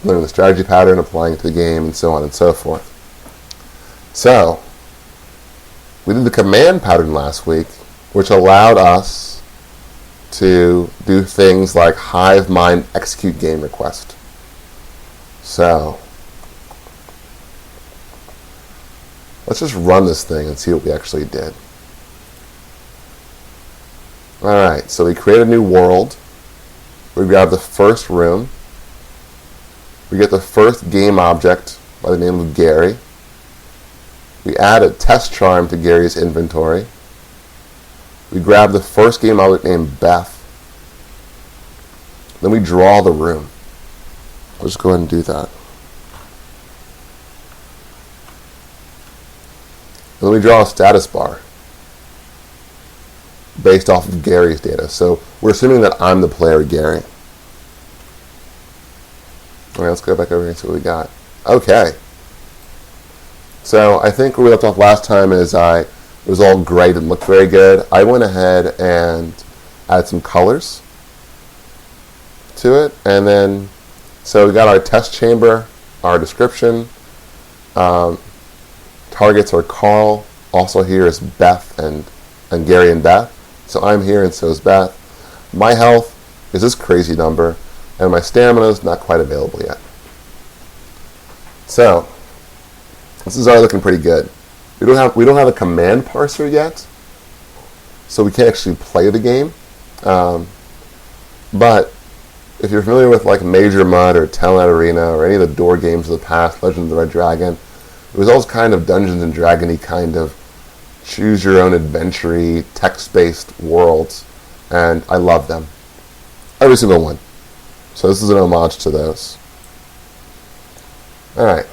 learning the strategy pattern, applying it to the game, and so on and so forth. So, we did the command pattern last week, which allowed us to do things like hive mind execute game request. So, let's just run this thing and see what we actually did. Alright, so we create a new world. We grab the first room. We get the first game object by the name of Gary. We add a test charm to Gary's inventory. We grab the first game object named Beth. Then we draw the room. Let's go ahead and do that. And then we draw a status bar based off of Gary's data. So we're assuming that I'm the player Gary. Alright, let's go back over here and see what we got. Okay. So I think where we left off last time is it was all great and looked very good. I went ahead and added some colors to it. And then, so we got our test chamber, our description. Targets are Carl. Also here is Beth and Gary and Beth. So I'm here and so is Beth. My health is this crazy number, and my stamina is not quite available yet. So this is already looking pretty good. We don't have a command parser yet, so we can't actually play the game. But if you're familiar with like Major Mud or Telnet Arena or any of the door games of the past, Legend of the Red Dragon, it was all kind of Dungeons and Dragons-y kind of choose your own adventure-y, text-based worlds, and I love them. Every single one. So this is an homage to those. Alright.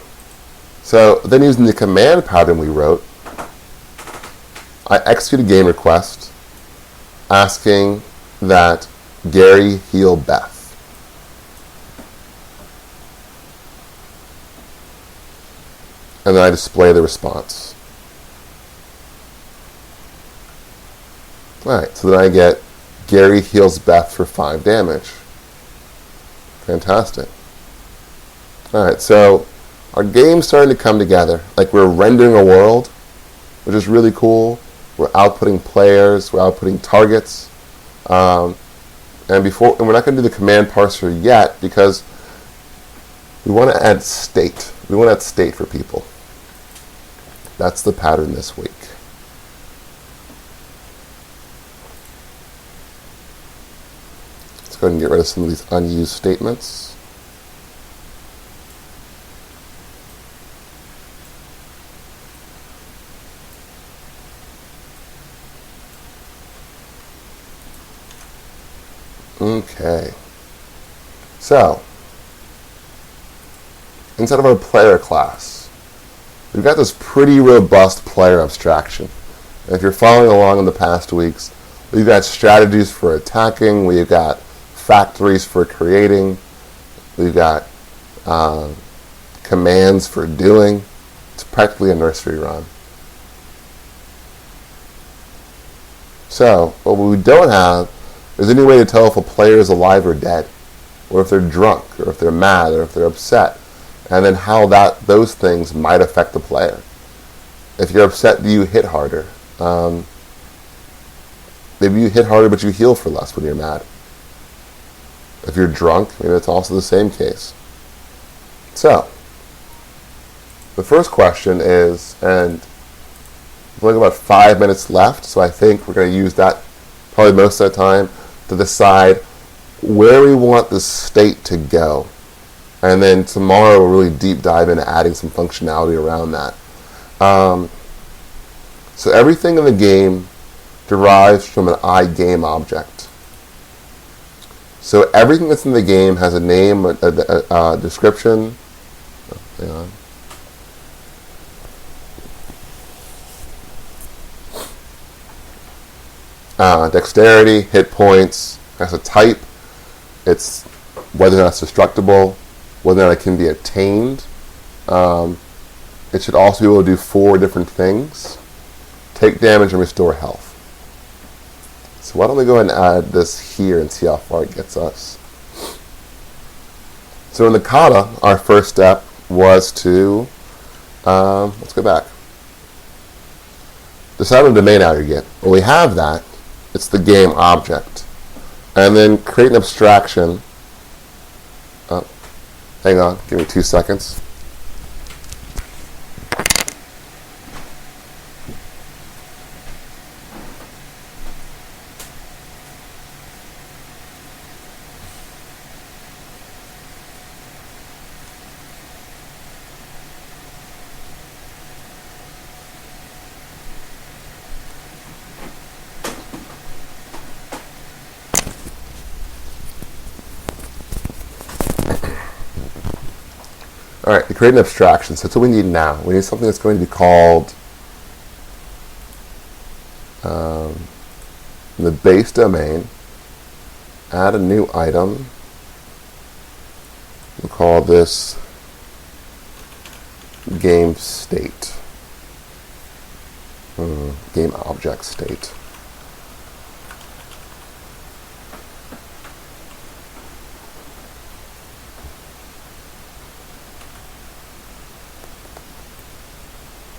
So then using the command pattern we wrote, I execute a game request asking that Gary heal Beth. And then I display the response. Alright, so then I get Gary heals Beth for 5 damage. Fantastic. Alright, so our game's starting to come together. Like we're rendering a world, which is really cool. We're outputting players, we're outputting targets. And we're not going to do the command parser yet because we want to add state. We want to add state for people. That's the pattern this week. Let's go ahead and get rid of some of these unused statements. Okay. So, inside of our player class, we've got this pretty robust player abstraction. And if you're following along in the past weeks, we've got strategies for attacking, we've got factories for creating, we've got commands for doing. It's practically a nursery rhyme. So, what we don't have is any way to tell if a player is alive or dead, or if they're drunk, or if they're mad, or if they're upset, and then how those things might affect the player. If you're upset, do you hit harder? Maybe you hit harder but you heal for less when you're mad. If you're drunk, maybe it's also the same case. So, the first question is, and we've only got about 5 minutes left, so I think we're going to use that probably most of the time to decide where we want the state to go. And then tomorrow we'll really deep dive into adding some functionality around that. So everything in the game derives from an iGame object. So everything that's in the game has a name, a description. Hang on. Dexterity, hit points, has a type. It's whether or not it's destructible, whether or not it can be attained. It should also be able to do 4 different things. Take damage and restore health. So why don't we go ahead and add this here and see how far it gets us. So in the kata, our first step was to, let's go back. Decide on domain aggregate. Well, we have that. It's the game object. And then create an abstraction. Oh, hang on, give me 2 seconds. All right, to create an abstraction, so that's what we need now. We need something that's going to be called the base domain. Add a new item. We'll call this game state. Game object state.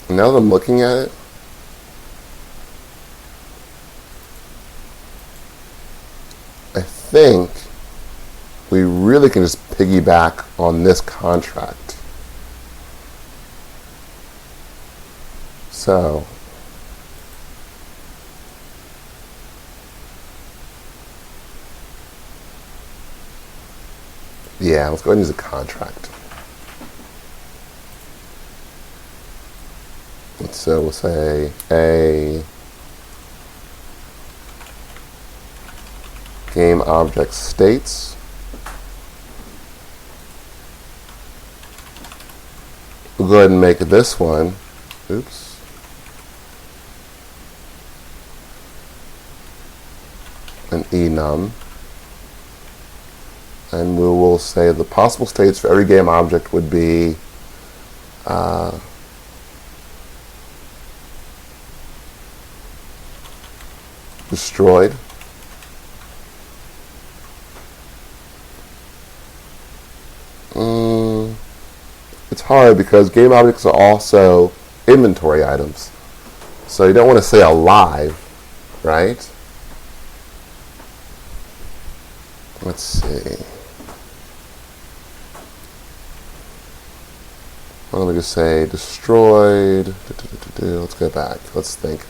Now that I'm looking at it, I think we really can just piggyback on this contract. So, yeah, let's go ahead and use a contract. So we'll say a game object states. We'll go ahead and make this one, oops, an enum. And we will say the possible states for every game object would be destroyed, it's hard because game objects are also inventory items. So you don't want to say alive, right? Let's see. Why don't we just say destroyed? Let's go back. Let's think.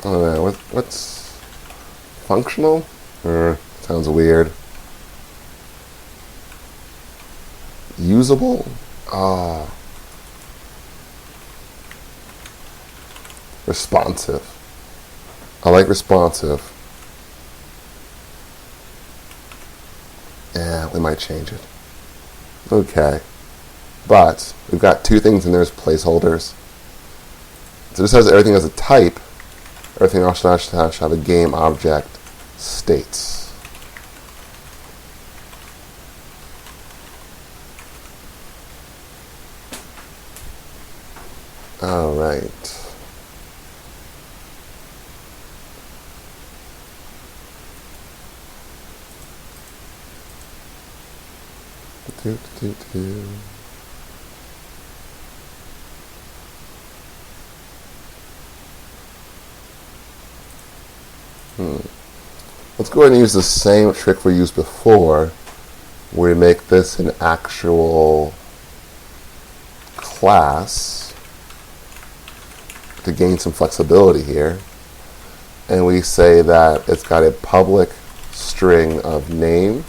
I don't know. What's functional? Sounds weird. Usable? Responsive. I like responsive. Yeah, we might change it. Okay. But we've got 2 things in there as placeholders. So this has everything as a type. Everything else should have a game object states. All right. Let's go ahead and use the same trick we used before, where we make this an actual class to gain some flexibility here. And we say that it's got a public string of name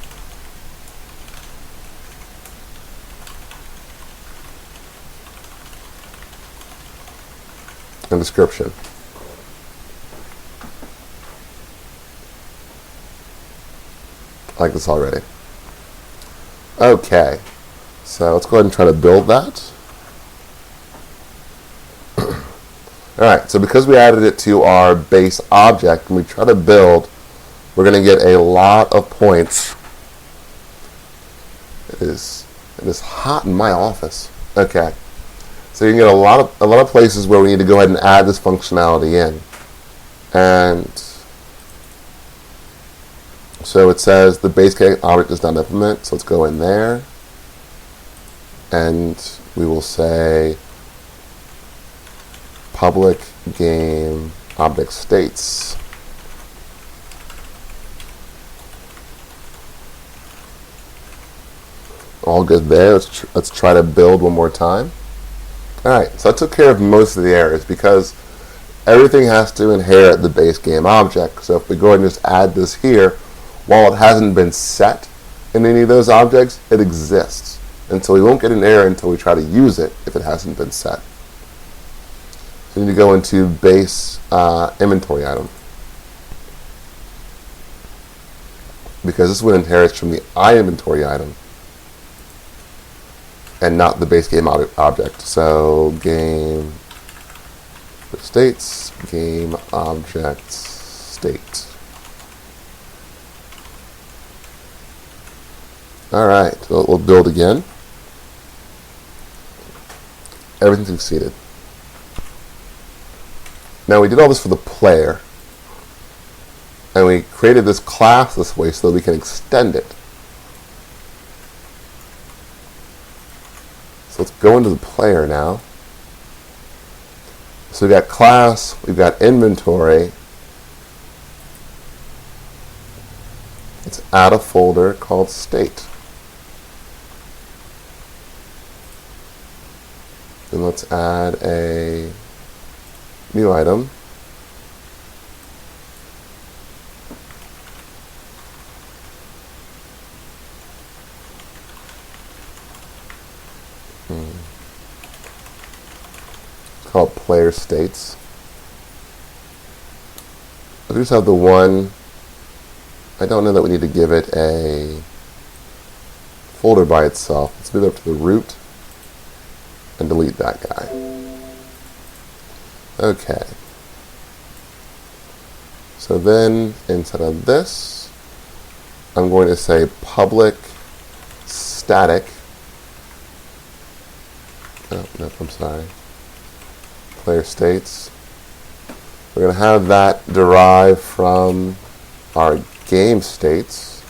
and description. I like this already. Okay, so let's go ahead and try to build that. Alright, so because we added it to our base object and we try to build, we're going to get a lot of points It is hot in my office. Okay. So you can get a lot of places where we need to go ahead and add this functionality in. And so it says the base game object does not implement, so let's go in there. And we will say public game object states. All good there. Let's try to build one more time. Alright, so I took care of most of the errors because everything has to inherit the base game object. So if we go ahead and just add this here, while it hasn't been set in any of those objects, it exists. And so we won't get an error until we try to use it if it hasn't been set. So we need to go into base inventory item. Because this one inherits from the iInventory item and not the base game object. So game states, game object state. Alright, so we'll build again. Everything succeeded. Now we did all this for the player, and we created this class this way so that we can extend it. So let's go into the player now. So we've got class, we've got inventory. Let's add a folder called state. And let's add a new item. It's called player states. I just have the one. I don't know that we need to give it a folder by itself. Let's move it up to the root and delete that guy. Okay. So then, instead of this, I'm going to say public static. Oh, no, I'm sorry. Player states. We're going to have that derived from our game states.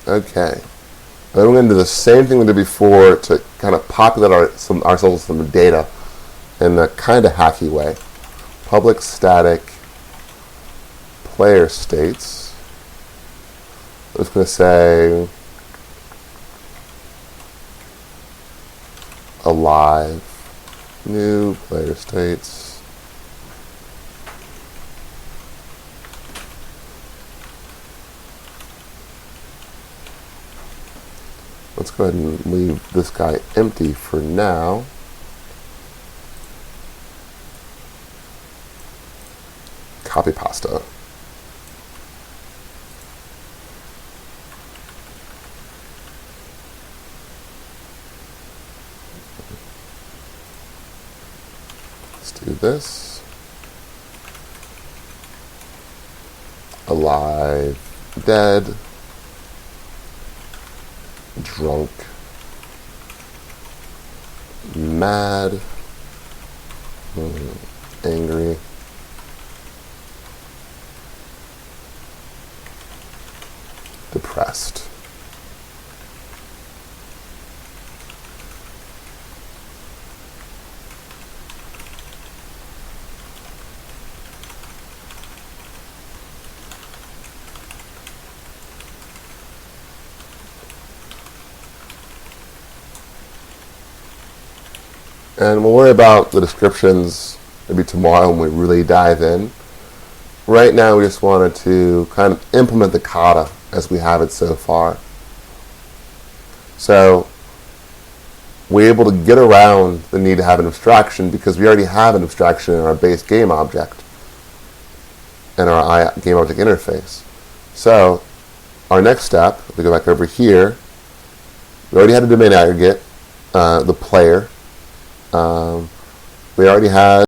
Okay. Then we're going to do the same thing we did before to kind of populate ourselves with some data in a kind of hacky way. Public static player states. I'm just going to say alive new player states. Let's go ahead and leave this guy empty for now. Copy pasta. Let's do this. Alive, dead. Drunk, mad, angry, depressed. And we'll worry about the descriptions maybe tomorrow when we really dive in. Right now we just wanted to kind of implement the kata as we have it so far. So we're able to get around the need to have an abstraction because we already have an abstraction in our base game object and our game object interface. So our next step, if we go back over here, we already had a domain aggregate, the player. We already had